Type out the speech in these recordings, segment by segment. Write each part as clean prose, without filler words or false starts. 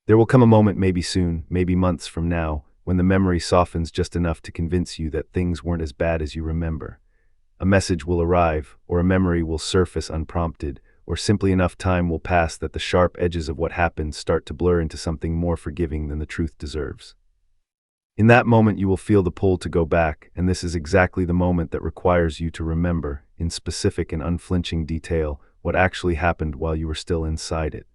There will come a moment, maybe soon, maybe months from now, when the memory softens just enough to convince you that things weren't as bad as you remember. A message will arrive, or a memory will surface unprompted, or simply enough time will pass that the sharp edges of what happened start to blur into something more forgiving than the truth deserves. In that moment you will feel the pull to go back, and this is exactly the moment that requires you to remember, in specific and unflinching detail, what actually happened while you were still inside it.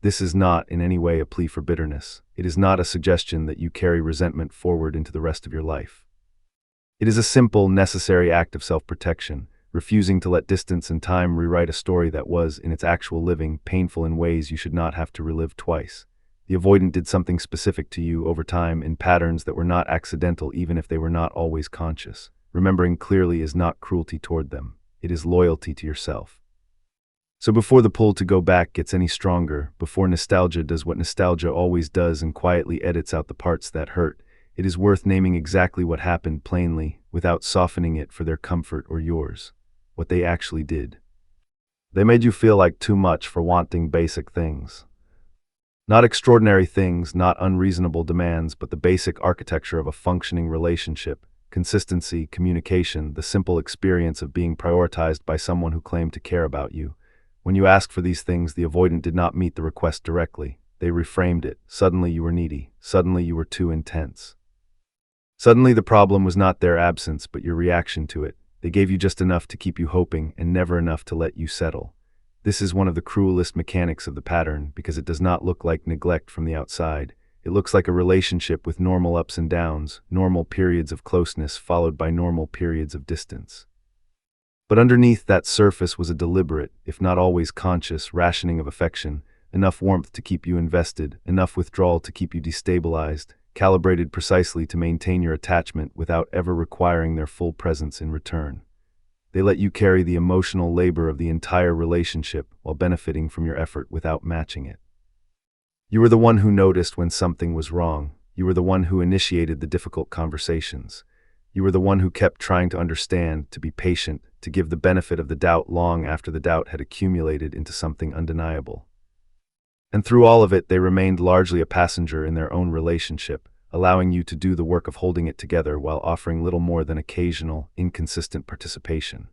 This is not in any way a plea for bitterness. It is not a suggestion that you carry resentment forward into the rest of your life. It is a simple, necessary act of self-protection, refusing to let distance and time rewrite a story that was, in its actual living, painful in ways you should not have to relive twice. The avoidant did something specific to you over time in patterns that were not accidental, even if they were not always conscious. Remembering clearly is not cruelty toward them. It is loyalty to yourself. So before the pull to go back gets any stronger, before nostalgia does what nostalgia always does and quietly edits out the parts that hurt, it is worth naming exactly what happened plainly, without softening it for their comfort or yours. What they actually did. They made you feel like too much for wanting basic things. Not extraordinary things, not unreasonable demands, but the basic architecture of a functioning relationship. Consistency, communication, the simple experience of being prioritized by someone who claimed to care about you. When you asked for these things, the avoidant did not meet the request directly. They reframed it. Suddenly you were needy. Suddenly you were too intense. Suddenly the problem was not their absence, but your reaction to it. They gave you just enough to keep you hoping and never enough to let you settle. This is one of the cruelest mechanics of the pattern because it does not look like neglect from the outside. It looks like a relationship with normal ups and downs, normal periods of closeness followed by normal periods of distance. But underneath that surface was a deliberate, if not always conscious, rationing of affection, enough warmth to keep you invested, enough withdrawal to keep you destabilized, calibrated precisely to maintain your attachment without ever requiring their full presence in return. They let you carry the emotional labor of the entire relationship while benefiting from your effort without matching it. You were the one who noticed when something was wrong. You were the one who initiated the difficult conversations. You were the one who kept trying to understand, to be patient, to give the benefit of the doubt long after the doubt had accumulated into something undeniable. And through all of it, they remained largely a passenger in their own relationship, allowing you to do the work of holding it together while offering little more than occasional, inconsistent participation.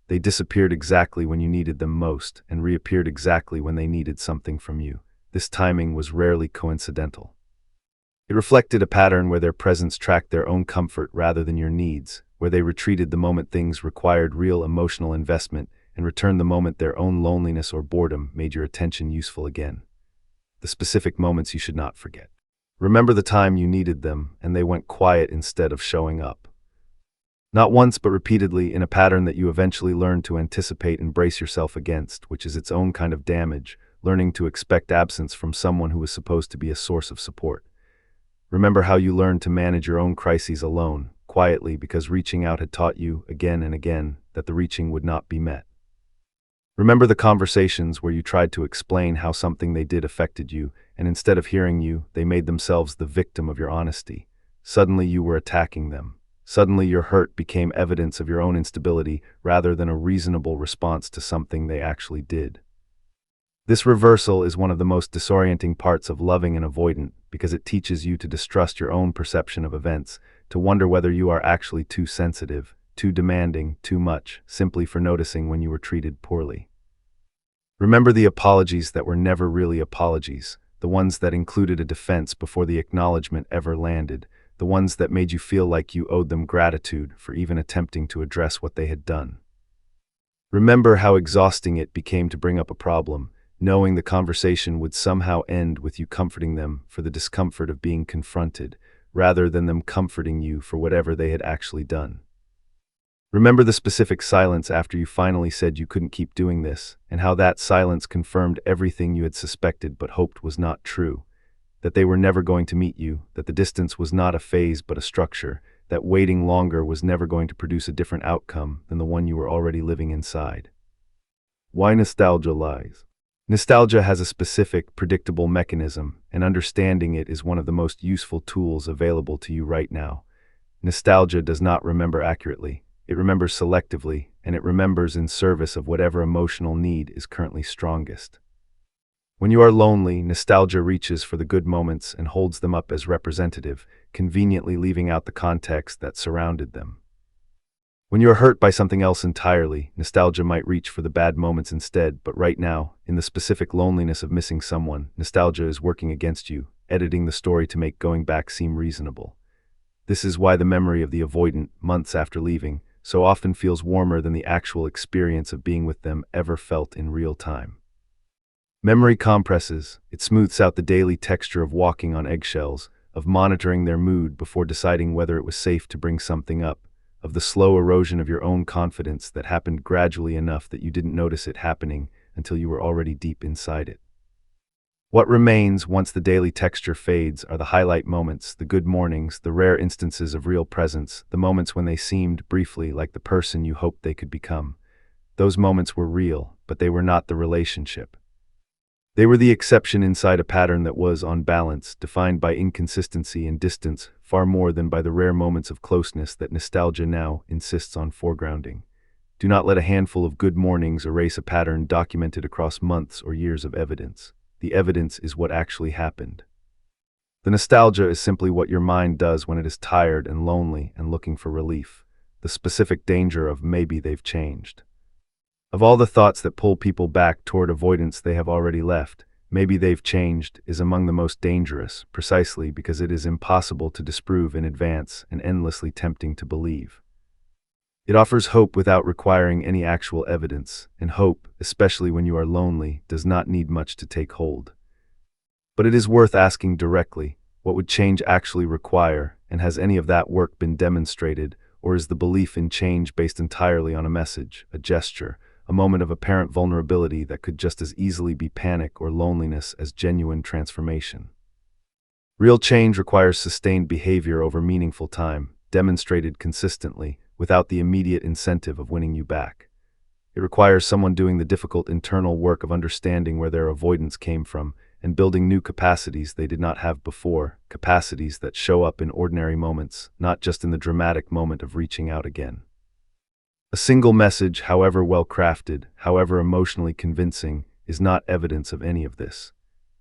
They disappeared exactly when you needed them most and reappeared exactly when they needed something from you. This timing was rarely coincidental. It reflected a pattern where their presence tracked their own comfort rather than your needs, where they retreated the moment things required real emotional investment and returned the moment their own loneliness or boredom made your attention useful again. The specific moments you should not forget. Remember the time you needed them and they went quiet instead of showing up. Not once but repeatedly, in a pattern that you eventually learned to anticipate and brace yourself against, which is its own kind of damage, learning to expect absence from someone who was supposed to be a source of support. Remember how you learned to manage your own crises alone, quietly, because reaching out had taught you, again and again, that the reaching would not be met. Remember the conversations where you tried to explain how something they did affected you, and instead of hearing you, they made themselves the victim of your honesty. Suddenly you were attacking them. Suddenly your hurt became evidence of your own instability rather than a reasonable response to something they actually did. This reversal is one of the most disorienting parts of loving an avoidant because it teaches you to distrust your own perception of events, to wonder whether you are actually too sensitive, too demanding, too much, simply for noticing when you were treated poorly. Remember the apologies that were never really apologies, the ones that included a defense before the acknowledgement ever landed, the ones that made you feel like you owed them gratitude for even attempting to address what they had done. Remember how exhausting it became to bring up a problem, knowing the conversation would somehow end with you comforting them for the discomfort of being confronted, rather than them comforting you for whatever they had actually done. Remember the specific silence after you finally said you couldn't keep doing this, and how that silence confirmed everything you had suspected but hoped was not true, that they were never going to meet you, that the distance was not a phase but a structure, that waiting longer was never going to produce a different outcome than the one you were already living inside. Why nostalgia lies? Nostalgia has a specific, predictable mechanism, and understanding it is one of the most useful tools available to you right now. Nostalgia does not remember accurately. It remembers selectively, and it remembers in service of whatever emotional need is currently strongest. When you are lonely, nostalgia reaches for the good moments and holds them up as representative, conveniently leaving out the context that surrounded them. When you are hurt by something else entirely, nostalgia might reach for the bad moments instead, but right now, in the specific loneliness of missing someone, nostalgia is working against you, editing the story to make going back seem reasonable. This is why the memory of the avoidant, months after leaving, so often feels warmer than the actual experience of being with them ever felt in real time. Memory compresses. It smooths out the daily texture of walking on eggshells, of monitoring their mood before deciding whether it was safe to bring something up, of the slow erosion of your own confidence that happened gradually enough that you didn't notice it happening until you were already deep inside it. What remains once the daily texture fades are the highlight moments, the good mornings, the rare instances of real presence, the moments when they seemed, briefly, like the person you hoped they could become. Those moments were real, but they were not the relationship. They were the exception inside a pattern that was, on balance, defined by inconsistency and distance far more than by the rare moments of closeness that nostalgia now insists on foregrounding. Do not let a handful of good mornings erase a pattern documented across months or years of evidence. The evidence is what actually happened. The nostalgia is simply what your mind does when it is tired and lonely and looking for relief. The specific danger of maybe they've changed. Of all the thoughts that pull people back toward avoidance they have already left, maybe they've changed is among the most dangerous, precisely because it is impossible to disprove in advance and endlessly tempting to believe. It offers hope without requiring any actual evidence, and hope, especially when you are lonely, does not need much to take hold. But it is worth asking directly, what would change actually require, and has any of that work been demonstrated, or is the belief in change based entirely on a message, a gesture, a moment of apparent vulnerability that could just as easily be panic or loneliness as genuine transformation? Real change requires sustained behavior over meaningful time, demonstrated consistently, without the immediate incentive of winning you back. It requires someone doing the difficult internal work of understanding where their avoidance came from and building new capacities they did not have before, capacities that show up in ordinary moments, not just in the dramatic moment of reaching out again. A single message, however well crafted, however emotionally convincing, is not evidence of any of this.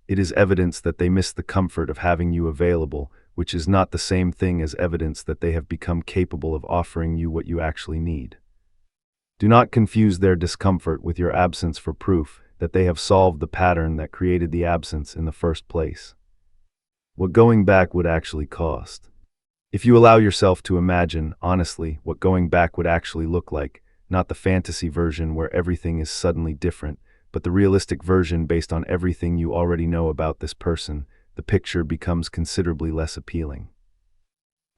It is evidence that they miss the comfort of having you available, which is not the same thing as evidence that they have become capable of offering you what you actually need. Do not confuse their discomfort with your absence for proof that they have solved the pattern that created the absence in the first place. What going back would actually cost. If you allow yourself to imagine, honestly, what going back would actually look like, not the fantasy version where everything is suddenly different, but the realistic version based on everything you already know about this person, the picture becomes considerably less appealing.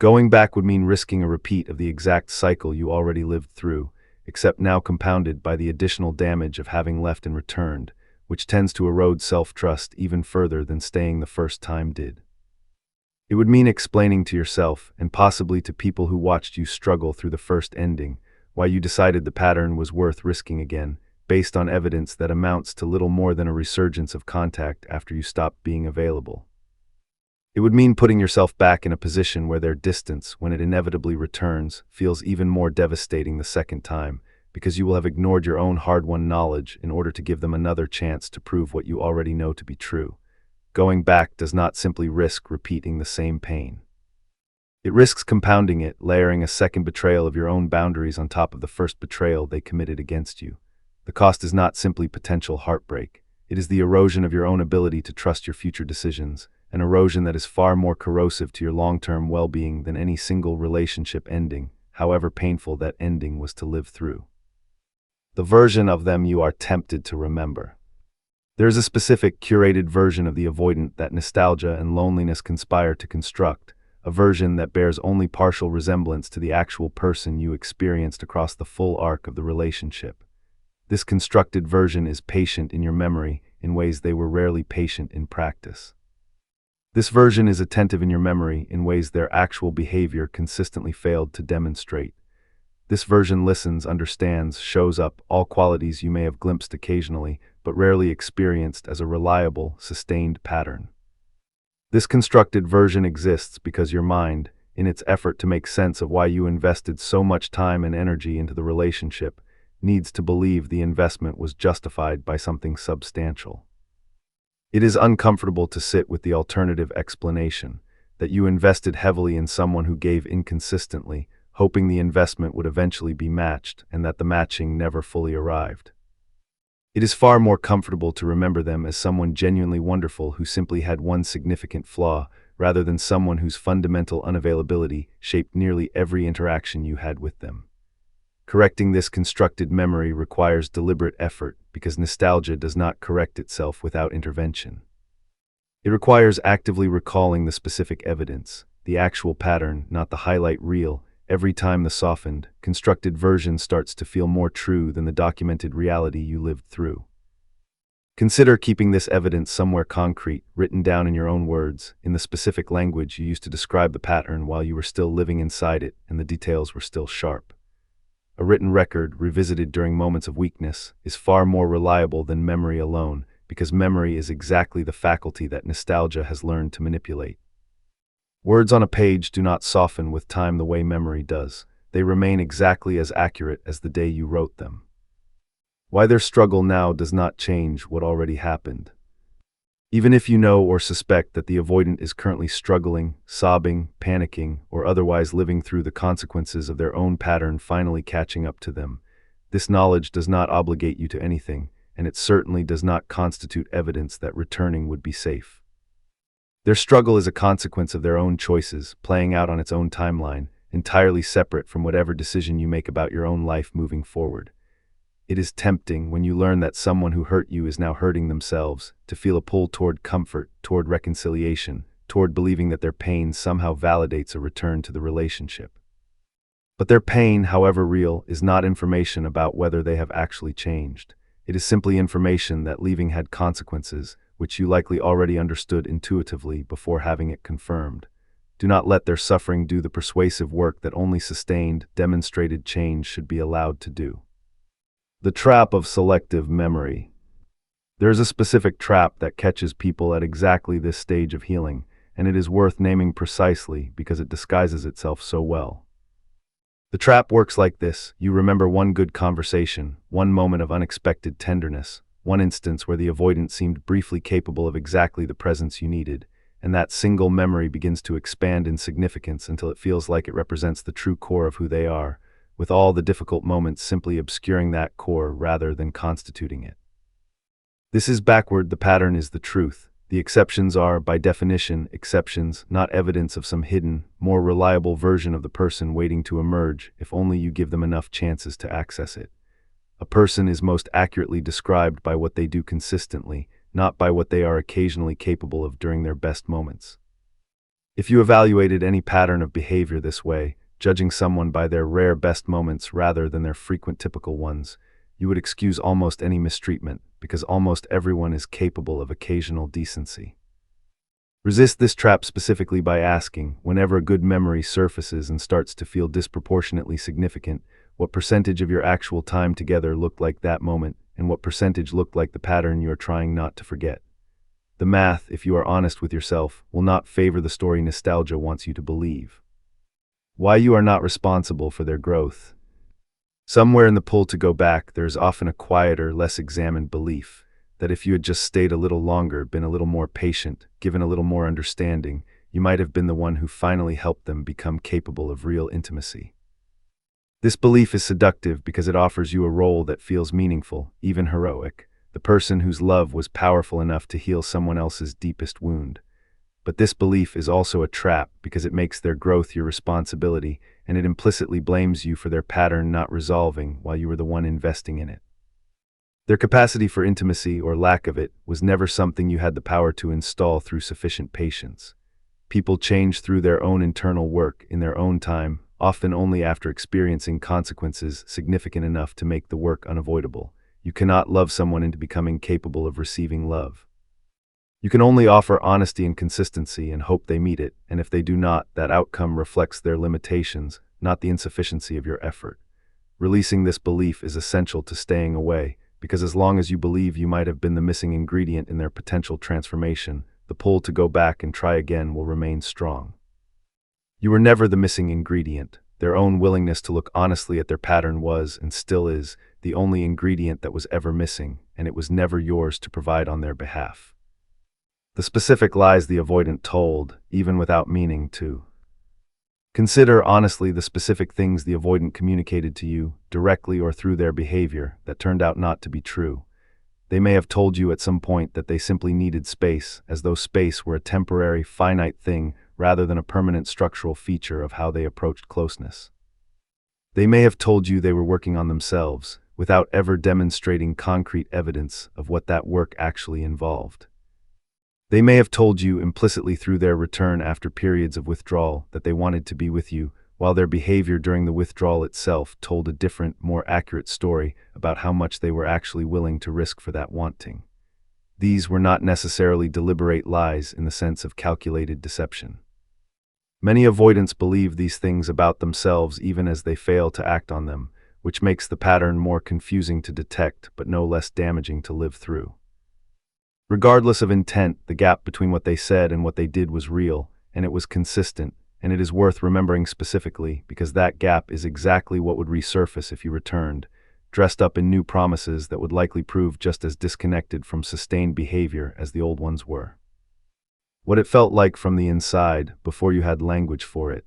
Going back would mean risking a repeat of the exact cycle you already lived through, except now compounded by the additional damage of having left and returned, which tends to erode self-trust even further than staying the first time did. It would mean explaining to yourself, and possibly to people who watched you struggle through the first ending, why you decided the pattern was worth risking again, based on evidence that amounts to little more than a resurgence of contact after you stopped being available. It would mean putting yourself back in a position where their distance, when it inevitably returns, feels even more devastating the second time, because you will have ignored your own hard-won knowledge in order to give them another chance to prove what you already know to be true. Going back does not simply risk repeating the same pain. It risks compounding it, layering a second betrayal of your own boundaries on top of the first betrayal they committed against you. The cost is not simply potential heartbreak. It is the erosion of your own ability to trust your future decisions, an erosion that is far more corrosive to your long-term well-being than any single relationship ending, however painful that ending was to live through. The version of them you are tempted to remember. There is a specific, curated version of the avoidant that nostalgia and loneliness conspire to construct, a version that bears only partial resemblance to the actual person you experienced across the full arc of the relationship. This constructed version is patient in your memory in ways they were rarely patient in practice. This version is attentive in your memory in ways their actual behavior consistently failed to demonstrate. This version listens, understands, shows up, all qualities you may have glimpsed occasionally, but rarely experienced as a reliable, sustained pattern. This constructed version exists because your mind, in its effort to make sense of why you invested so much time and energy into the relationship, needs to believe the investment was justified by something substantial. It is uncomfortable to sit with the alternative explanation that you invested heavily in someone who gave inconsistently, hoping the investment would eventually be matched and that the matching never fully arrived. It is far more comfortable to remember them as someone genuinely wonderful who simply had one significant flaw, rather than someone whose fundamental unavailability shaped nearly every interaction you had with them. Correcting this constructed memory requires deliberate effort because nostalgia does not correct itself without intervention. It requires actively recalling the specific evidence, the actual pattern, not the highlight reel, every time the softened, constructed version starts to feel more true than the documented reality you lived through. Consider keeping this evidence somewhere concrete, written down in your own words, in the specific language you used to describe the pattern while you were still living inside it and the details were still sharp. A written record, revisited during moments of weakness, is far more reliable than memory alone, because memory is exactly the faculty that nostalgia has learned to manipulate. Words on a page do not soften with time the way memory does. They remain exactly as accurate as the day you wrote them. Why their struggle now does not change what already happened. Even if you know or suspect that the avoidant is currently struggling, sobbing, panicking, or otherwise living through the consequences of their own pattern finally catching up to them, this knowledge does not obligate you to anything, and it certainly does not constitute evidence that returning would be safe. Their struggle is a consequence of their own choices, playing out on its own timeline, entirely separate from whatever decision you make about your own life moving forward. It is tempting, when you learn that someone who hurt you is now hurting themselves, to feel a pull toward comfort, toward reconciliation, toward believing that their pain somehow validates a return to the relationship. But their pain, however real, is not information about whether they have actually changed. It is simply information that leaving had consequences, which you likely already understood intuitively before having it confirmed. Do not let their suffering do the persuasive work that only sustained, demonstrated change should be allowed to do. The trap of selective memory. There is a specific trap that catches people at exactly this stage of healing, and it is worth naming precisely because it disguises itself so well. The trap works like this: you remember one good conversation, one moment of unexpected tenderness, one instance where the avoidant seemed briefly capable of exactly the presence you needed, and that single memory begins to expand in significance until it feels like it represents the true core of who they are, with all the difficult moments simply obscuring that core rather than constituting it. This is backward. The pattern is the truth. The exceptions are, by definition, exceptions, not evidence of some hidden, more reliable version of the person waiting to emerge if only you give them enough chances to access it. A person is most accurately described by what they do consistently, not by what they are occasionally capable of during their best moments. If you evaluated any pattern of behavior this way, judging someone by their rare best moments rather than their frequent typical ones, you would excuse almost any mistreatment, because almost everyone is capable of occasional decency. Resist this trap specifically by asking, whenever a good memory surfaces and starts to feel disproportionately significant, what percentage of your actual time together looked like that moment, and what percentage looked like the pattern you are trying not to forget. The math, if you are honest with yourself, will not favor the story nostalgia wants you to believe. Why you are not responsible for their growth. Somewhere in the pull to go back, there is often a quieter, less examined belief that if you had just stayed a little longer, been a little more patient, given a little more understanding, you might have been the one who finally helped them become capable of real intimacy. This belief is seductive because it offers you a role that feels meaningful, even heroic, the person whose love was powerful enough to heal someone else's deepest wound. But this belief is also a trap because it makes their growth your responsibility, and it implicitly blames you for their pattern not resolving while you were the one investing in it. Their capacity for intimacy, or lack of it, was never something you had the power to install through sufficient patience. People change through their own internal work, in their own time, often only after experiencing consequences significant enough to make the work unavoidable. You cannot love someone into becoming capable of receiving love. You can only offer honesty and consistency and hope they meet it, and if they do not, that outcome reflects their limitations, not the insufficiency of your effort. Releasing this belief is essential to staying away, because as long as you believe you might have been the missing ingredient in their potential transformation, the pull to go back and try again will remain strong. You were never the missing ingredient. Their own willingness to look honestly at their pattern was, and still is, the only ingredient that was ever missing, and it was never yours to provide on their behalf. The specific lies the avoidant told, even without meaning to. Consider honestly the specific things the avoidant communicated to you, directly or through their behavior, that turned out not to be true. They may have told you at some point that they simply needed space, as though space were a temporary, finite thing rather than a permanent structural feature of how they approached closeness. They may have told you they were working on themselves, without ever demonstrating concrete evidence of what that work actually involved. They may have told you implicitly through their return after periods of withdrawal that they wanted to be with you, while their behavior during the withdrawal itself told a different, more accurate story about how much they were actually willing to risk for that wanting. These were not necessarily deliberate lies in the sense of calculated deception. Many avoidants believe these things about themselves even as they fail to act on them, which makes the pattern more confusing to detect but no less damaging to live through. Regardless of intent, the gap between what they said and what they did was real, and it was consistent, and it is worth remembering specifically because that gap is exactly what would resurface if you returned, dressed up in new promises that would likely prove just as disconnected from sustained behavior as the old ones were. What it felt like from the inside, before you had language for it.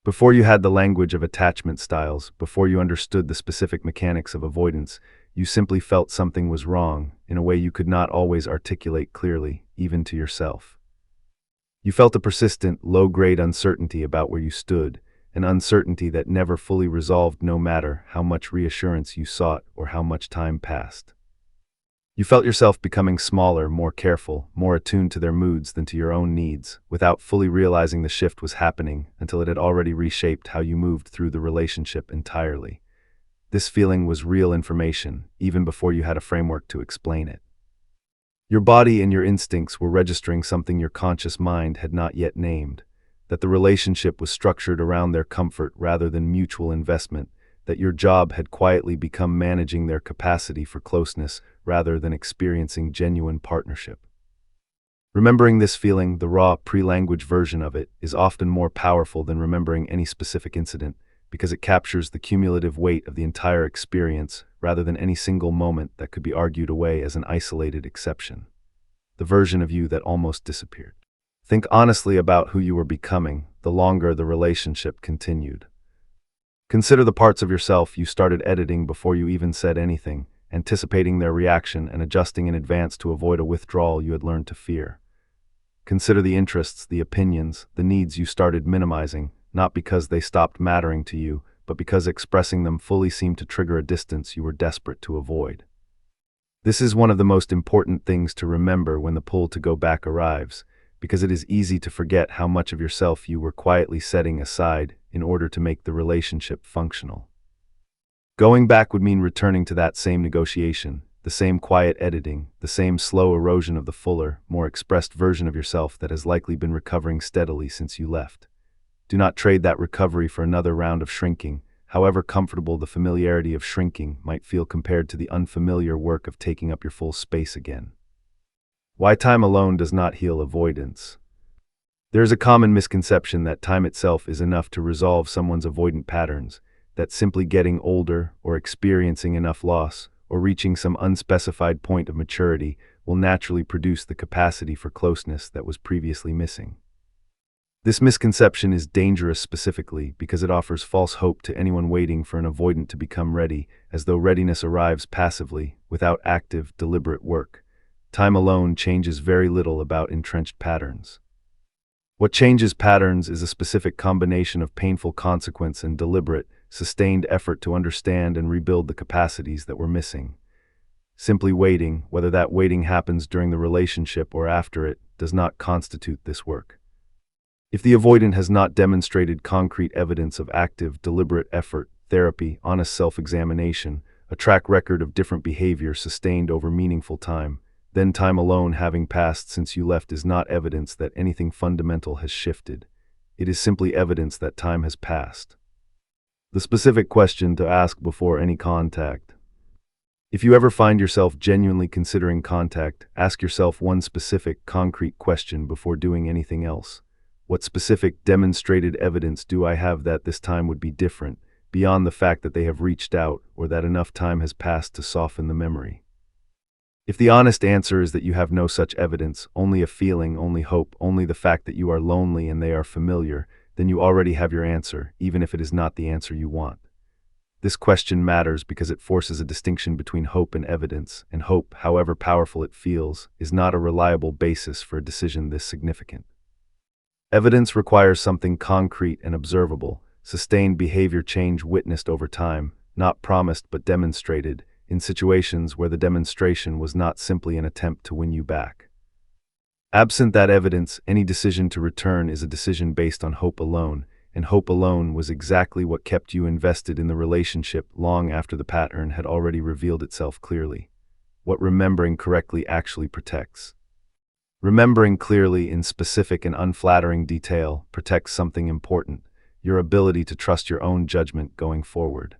Before you had the language of attachment styles, before you understood the specific mechanics of avoidance, you simply felt something was wrong, in a way you could not always articulate clearly, even to yourself. You felt a persistent, low-grade uncertainty about where you stood, an uncertainty that never fully resolved no matter how much reassurance you sought or how much time passed. You felt yourself becoming smaller, more careful, more attuned to their moods than to your own needs, without fully realizing the shift was happening until it had already reshaped how you moved through the relationship entirely. This feeling was real information, even before you had a framework to explain it. Your body and your instincts were registering something your conscious mind had not yet named, that the relationship was structured around their comfort rather than mutual investment, that your job had quietly become managing their capacity for closeness rather than experiencing genuine partnership. Remembering this feeling, the raw, pre-language version of it, is often more powerful than remembering any specific incident, because it captures the cumulative weight of the entire experience rather than any single moment that could be argued away as an isolated exception. The version of you that almost disappeared. Think honestly about who you were becoming the longer the relationship continued. Consider the parts of yourself you started editing before you even said anything, anticipating their reaction and adjusting in advance to avoid a withdrawal you had learned to fear. Consider the interests, the opinions, the needs you started minimizing, not because they stopped mattering to you, but because expressing them fully seemed to trigger a distance you were desperate to avoid. This is one of the most important things to remember when the pull to go back arrives, because it is easy to forget how much of yourself you were quietly setting aside in order to make the relationship functional. Going back would mean returning to that same negotiation, the same quiet editing, the same slow erosion of the fuller, more expressed version of yourself that has likely been recovering steadily since you left. Do not trade that recovery for another round of shrinking, however comfortable the familiarity of shrinking might feel compared to the unfamiliar work of taking up your full space again. Why time alone does not heal avoidance. There is a common misconception that time itself is enough to resolve someone's avoidant patterns, that simply getting older or experiencing enough loss or reaching some unspecified point of maturity will naturally produce the capacity for closeness that was previously missing. This misconception is dangerous specifically because it offers false hope to anyone waiting for an avoidant to become ready, as though readiness arrives passively, without active, deliberate work. Time alone changes very little about entrenched patterns. What changes patterns is a specific combination of painful consequence and deliberate, sustained effort to understand and rebuild the capacities that were missing. Simply waiting, whether that waiting happens during the relationship or after it, does not constitute this work. If the avoidant has not demonstrated concrete evidence of active, deliberate effort, therapy, honest self-examination, a track record of different behavior sustained over meaningful time, then time alone having passed since you left is not evidence that anything fundamental has shifted. It is simply evidence that time has passed. The specific question to ask before any contact. If you ever find yourself genuinely considering contact, ask yourself one specific, concrete question before doing anything else. What specific, demonstrated evidence do I have that this time would be different, beyond the fact that they have reached out or that enough time has passed to soften the memory? If the honest answer is that you have no such evidence, only a feeling, only hope, only the fact that you are lonely and they are familiar, then you already have your answer, even if it is not the answer you want. This question matters because it forces a distinction between hope and evidence, and hope, however powerful it feels, is not a reliable basis for a decision this significant. Evidence requires something concrete and observable, sustained behavior change witnessed over time, not promised but demonstrated, in situations where the demonstration was not simply an attempt to win you back. Absent that evidence, any decision to return is a decision based on hope alone, and hope alone was exactly what kept you invested in the relationship long after the pattern had already revealed itself clearly. What remembering correctly actually protects. Remembering clearly in specific and unflattering detail protects something important, your ability to trust your own judgment going forward.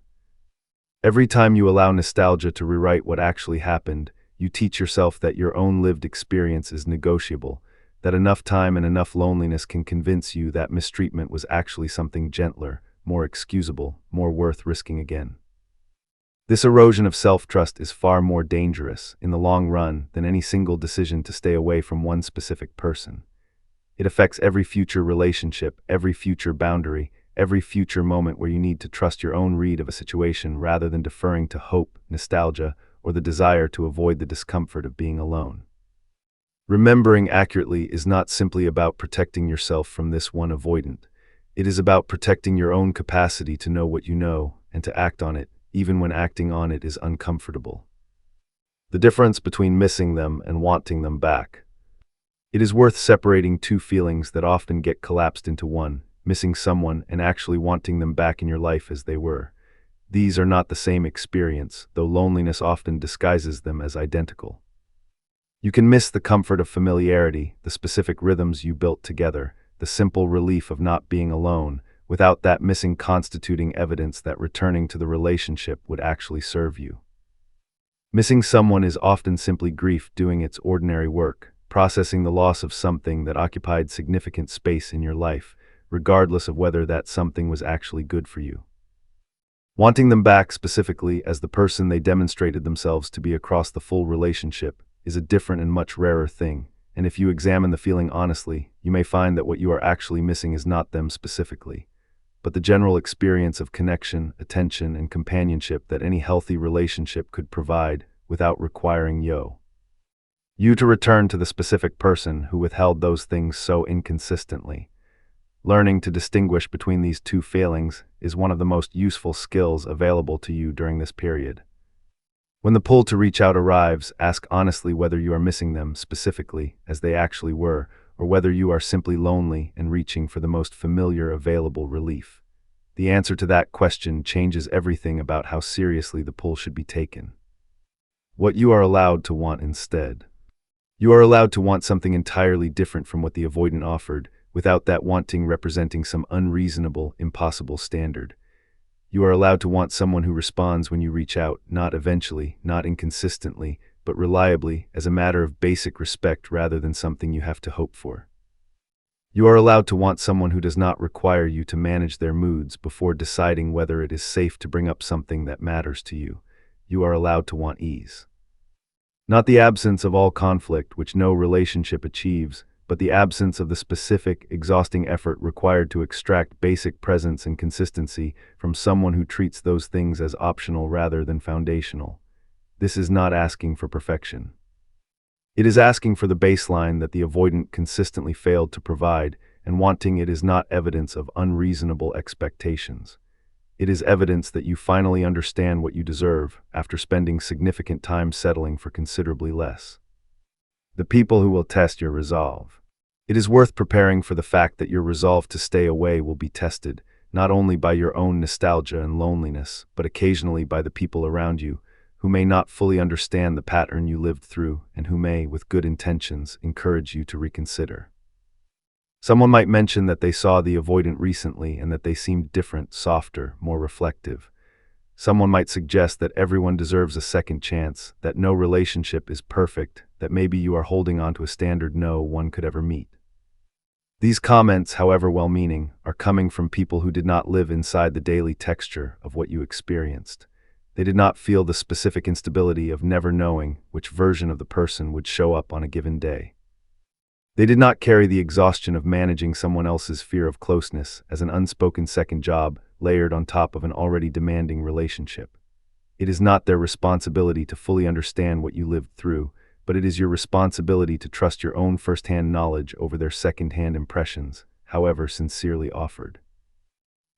Every time you allow nostalgia to rewrite what actually happened, you teach yourself that your own lived experience is negotiable, that enough time and enough loneliness can convince you that mistreatment was actually something gentler, more excusable, more worth risking again. This erosion of self-trust is far more dangerous, in the long run, than any single decision to stay away from one specific person. It affects every future relationship, every future boundary, every future moment where you need to trust your own read of a situation rather than deferring to hope, nostalgia, or the desire to avoid the discomfort of being alone. Remembering accurately is not simply about protecting yourself from this one avoidant. It is about protecting your own capacity to know what you know and to act on it, even when acting on it is uncomfortable. The difference between missing them and wanting them back. It is worth separating two feelings that often get collapsed into one, missing someone and actually wanting them back in your life as they were. These are not the same experience, though loneliness often disguises them as identical. You can miss the comfort of familiarity, the specific rhythms you built together, the simple relief of not being alone, without that missing constituting evidence that returning to the relationship would actually serve you. Missing someone is often simply grief doing its ordinary work, processing the loss of something that occupied significant space in your life, regardless of whether that something was actually good for you. Wanting them back specifically as the person they demonstrated themselves to be across the full relationship is a different and much rarer thing, and if you examine the feeling honestly, you may find that what you are actually missing is not them specifically, but the general experience of connection, attention, and companionship that any healthy relationship could provide without requiring you to return to the specific person who withheld those things so inconsistently. Learning to distinguish between these two failings is one of the most useful skills available to you during this period. When the pull to reach out arrives, ask honestly whether you are missing them specifically, as they actually were, or whether you are simply lonely and reaching for the most familiar available relief. The answer to that question changes everything about how seriously the pull should be taken. What you are allowed to want instead. You are allowed to want something entirely different from what the avoidant offered, without that wanting representing some unreasonable, impossible standard. You are allowed to want someone who responds when you reach out, not eventually, not inconsistently, but reliably, as a matter of basic respect rather than something you have to hope for. You are allowed to want someone who does not require you to manage their moods before deciding whether it is safe to bring up something that matters to you. You are allowed to want ease. Not the absence of all conflict, which no relationship achieves, but the absence of the specific, exhausting effort required to extract basic presence and consistency from someone who treats those things as optional rather than foundational. This is not asking for perfection. It is asking for the baseline that the avoidant consistently failed to provide, and wanting it is not evidence of unreasonable expectations. It is evidence that you finally understand what you deserve after spending significant time settling for considerably less. The people who will test your resolve. It is worth preparing for the fact that your resolve to stay away will be tested, not only by your own nostalgia and loneliness, but occasionally by the people around you, who may not fully understand the pattern you lived through and who may, with good intentions, encourage you to reconsider. Someone might mention that they saw the avoidant recently and that they seemed different, softer, more reflective. Someone might suggest that everyone deserves a second chance, that no relationship is perfect, that maybe you are holding on to a standard no one could ever meet. These comments, however well-meaning, are coming from people who did not live inside the daily texture of what you experienced. They did not feel the specific instability of never knowing which version of the person would show up on a given day. They did not carry the exhaustion of managing someone else's fear of closeness as an unspoken second job layered on top of an already demanding relationship. It is not their responsibility to fully understand what you lived through, but it is your responsibility to trust your own first-hand knowledge over their second-hand impressions, however sincerely offered.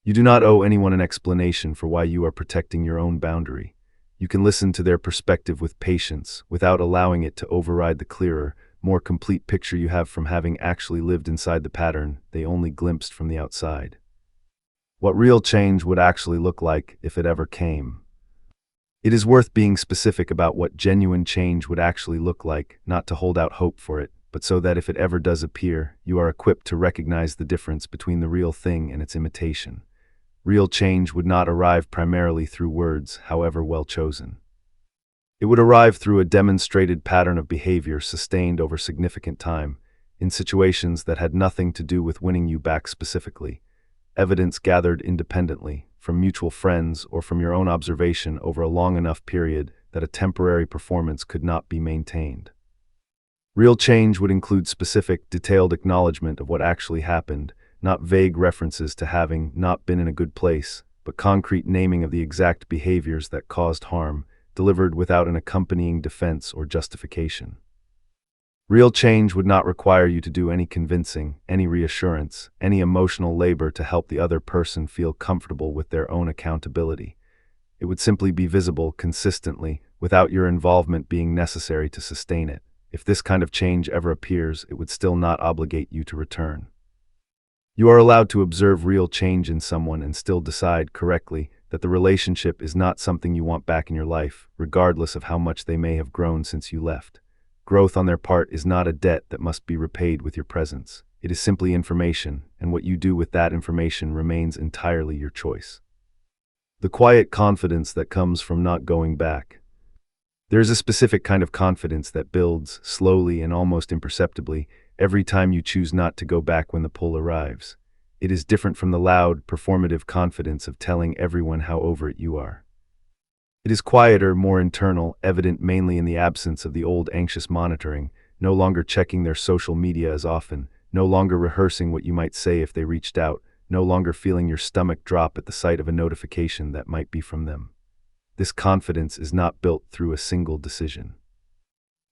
You do not owe anyone an explanation for why you are protecting your own boundary. You can listen to their perspective with patience, without allowing it to override the clearer, more complete picture you have from having actually lived inside the pattern they only glimpsed from the outside. What real change would actually look like if it ever came. It is worth being specific about what genuine change would actually look like, not to hold out hope for it, but so that if it ever does appear, you are equipped to recognize the difference between the real thing and its imitation. Real change would not arrive primarily through words, however well chosen. It would arrive through a demonstrated pattern of behavior sustained over significant time, in situations that had nothing to do with winning you back specifically, evidence gathered independently, from mutual friends or from your own observation over a long enough period that a temporary performance could not be maintained. Real change would include specific, detailed acknowledgement of what actually happened, not vague references to having not been in a good place, but concrete naming of the exact behaviors that caused harm, delivered without an accompanying defense or justification. Real change would not require you to do any convincing, any reassurance, any emotional labor to help the other person feel comfortable with their own accountability. It would simply be visible consistently, without your involvement being necessary to sustain it. If this kind of change ever appears, it would still not obligate you to return. You are allowed to observe real change in someone and still decide correctly that the relationship is not something you want back in your life, regardless of how much they may have grown since you left. Growth on their part is not a debt that must be repaid with your presence. It is simply information, and what you do with that information remains entirely your choice. The quiet confidence that comes from not going back. There is a specific kind of confidence that builds, slowly and almost imperceptibly, every time you choose not to go back when the pull arrives. It is different from the loud, performative confidence of telling everyone how over it you are. It is quieter, more internal, evident mainly in the absence of the old anxious monitoring, no longer checking their social media as often, no longer rehearsing what you might say if they reached out, no longer feeling your stomach drop at the sight of a notification that might be from them. This confidence is not built through a single decision.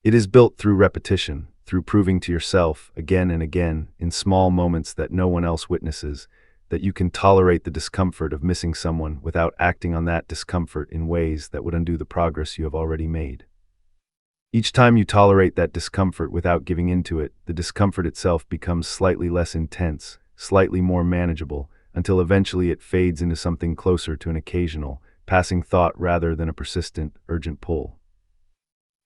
It is built through repetition, through proving to yourself, again and again, in small moments that no one else witnesses, that you can tolerate the discomfort of missing someone without acting on that discomfort in ways that would undo the progress you have already made. Each time you tolerate that discomfort without giving into it, the discomfort itself becomes slightly less intense, slightly more manageable, until eventually it fades into something closer to an occasional, passing thought rather than a persistent, urgent pull.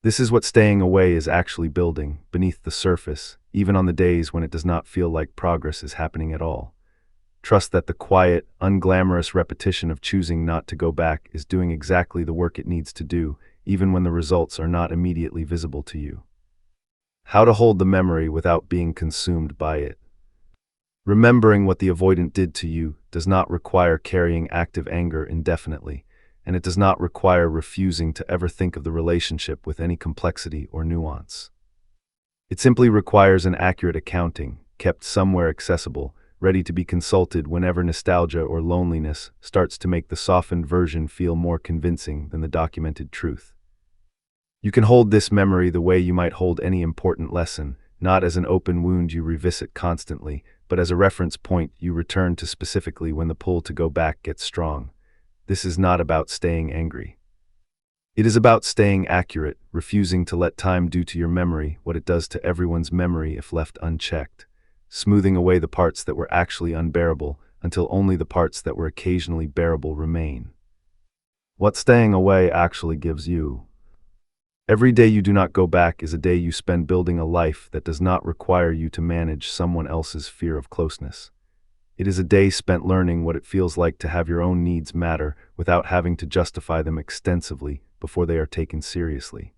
This is what staying away is actually building, beneath the surface, even on the days when it does not feel like progress is happening at all. Trust that the quiet, unglamorous repetition of choosing not to go back is doing exactly the work it needs to do, even when the results are not immediately visible to you. How to hold the memory without being consumed by it. Remembering what the avoidant did to you does not require carrying active anger indefinitely, and it does not require refusing to ever think of the relationship with any complexity or nuance. It simply requires an accurate accounting, kept somewhere accessible, ready to be consulted whenever nostalgia or loneliness starts to make the softened version feel more convincing than the documented truth. You can hold this memory the way you might hold any important lesson, not as an open wound you revisit constantly, but as a reference point you return to specifically when the pull to go back gets strong. This is not about staying angry. It is about staying accurate, refusing to let time do to your memory what it does to everyone's memory if left unchecked, smoothing away the parts that were actually unbearable until only the parts that were occasionally bearable remain. What staying away actually gives you. Every day you do not go back is a day you spend building a life that does not require you to manage someone else's fear of closeness. It is a day spent learning what it feels like to have your own needs matter without having to justify them extensively before they are taken seriously.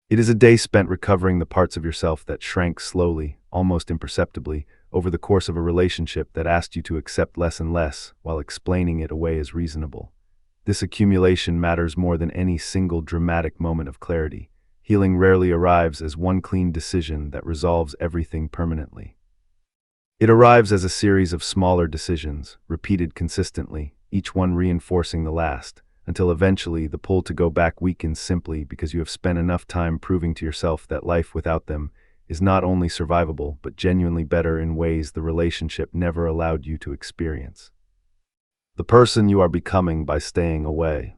It is a day spent recovering the parts of yourself that shrank slowly, almost imperceptibly, over the course of a relationship that asked you to accept less and less while explaining it away as reasonable. This accumulation matters more than any single dramatic moment of clarity. Healing rarely arrives as one clean decision that resolves everything permanently. It arrives as a series of smaller decisions, repeated consistently, each one reinforcing the last, until eventually the pull to go back weakens simply because you have spent enough time proving to yourself that life without them is not only survivable but genuinely better in ways the relationship never allowed you to experience. The person you are becoming by staying away.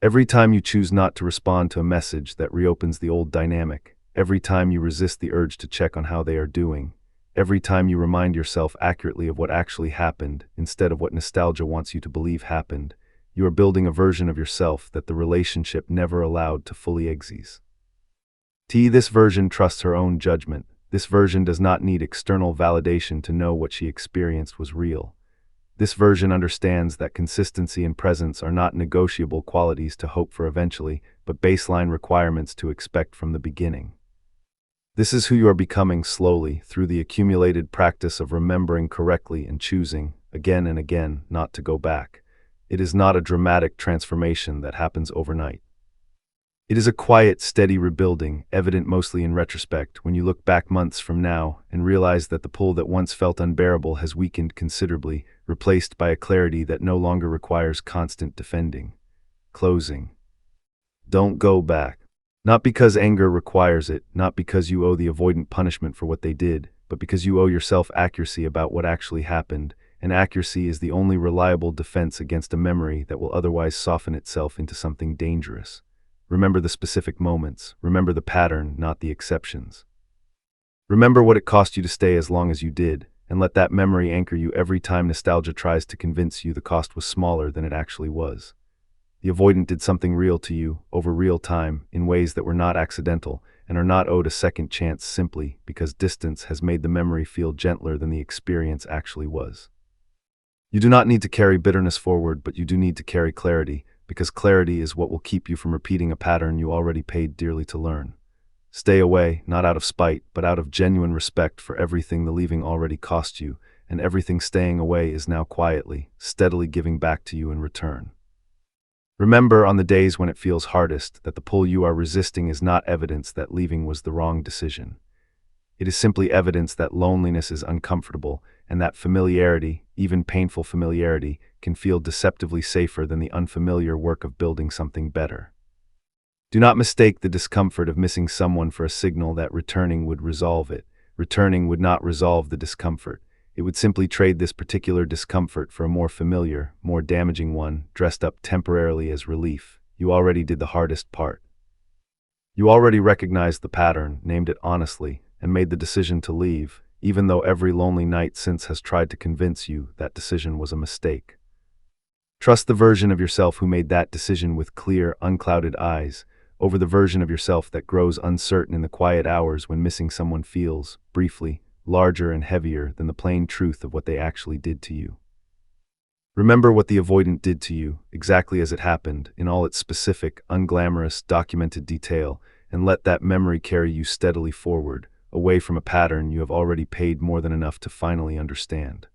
Every time you choose not to respond to a message that reopens the old dynamic, every time you resist the urge to check on how they are doing, every time you remind yourself accurately of what actually happened instead of what nostalgia wants you to believe happened, you are building a version of yourself that the relationship never allowed to fully exist. This version trusts her own judgment. This version does not need external validation to know what she experienced was real. This version understands that consistency and presence are not negotiable qualities to hope for eventually, but baseline requirements to expect from the beginning. This is who you are becoming slowly through the accumulated practice of remembering correctly and choosing, again and again, not to go back. It is not a dramatic transformation that happens overnight. It is a quiet, steady rebuilding, evident mostly in retrospect, when you look back months from now and realize that the pull that once felt unbearable has weakened considerably, replaced by a clarity that no longer requires constant defending. Closing. Don't go back. Not because anger requires it, not because you owe the avoidant punishment for what they did, but because you owe yourself accuracy about what actually happened, and accuracy is the only reliable defense against a memory that will otherwise soften itself into something dangerous. Remember the specific moments. Remember the pattern, not the exceptions. Remember what it cost you to stay as long as you did, and let that memory anchor you every time nostalgia tries to convince you the cost was smaller than it actually was. The avoidant did something real to you, over real time, in ways that were not accidental, and are not owed a second chance simply because distance has made the memory feel gentler than the experience actually was. You do not need to carry bitterness forward, but you do need to carry clarity, because clarity is what will keep you from repeating a pattern you already paid dearly to learn. Stay away, not out of spite, but out of genuine respect for everything the leaving already cost you, and everything staying away is now quietly, steadily giving back to you in return. Remember, on the days when it feels hardest, that the pull you are resisting is not evidence that leaving was the wrong decision. It is simply evidence that loneliness is uncomfortable, and that familiarity, even painful familiarity, can feel deceptively safer than the unfamiliar work of building something better. Do not mistake the discomfort of missing someone for a signal that returning would resolve it. Returning would not resolve the discomfort. It would simply trade this particular discomfort for a more familiar, more damaging one, dressed up temporarily as relief. You already did the hardest part. You already recognized the pattern, named it honestly, and made the decision to leave, even though every lonely night since has tried to convince you that decision was a mistake. Trust the version of yourself who made that decision with clear, unclouded eyes, over the version of yourself that grows uncertain in the quiet hours when missing someone feels, briefly, larger and heavier than the plain truth of what they actually did to you. Remember what the avoidant did to you, exactly as it happened, in all its specific, unglamorous, documented detail, and let that memory carry you steadily forward, away from a pattern you have already paid more than enough to finally understand.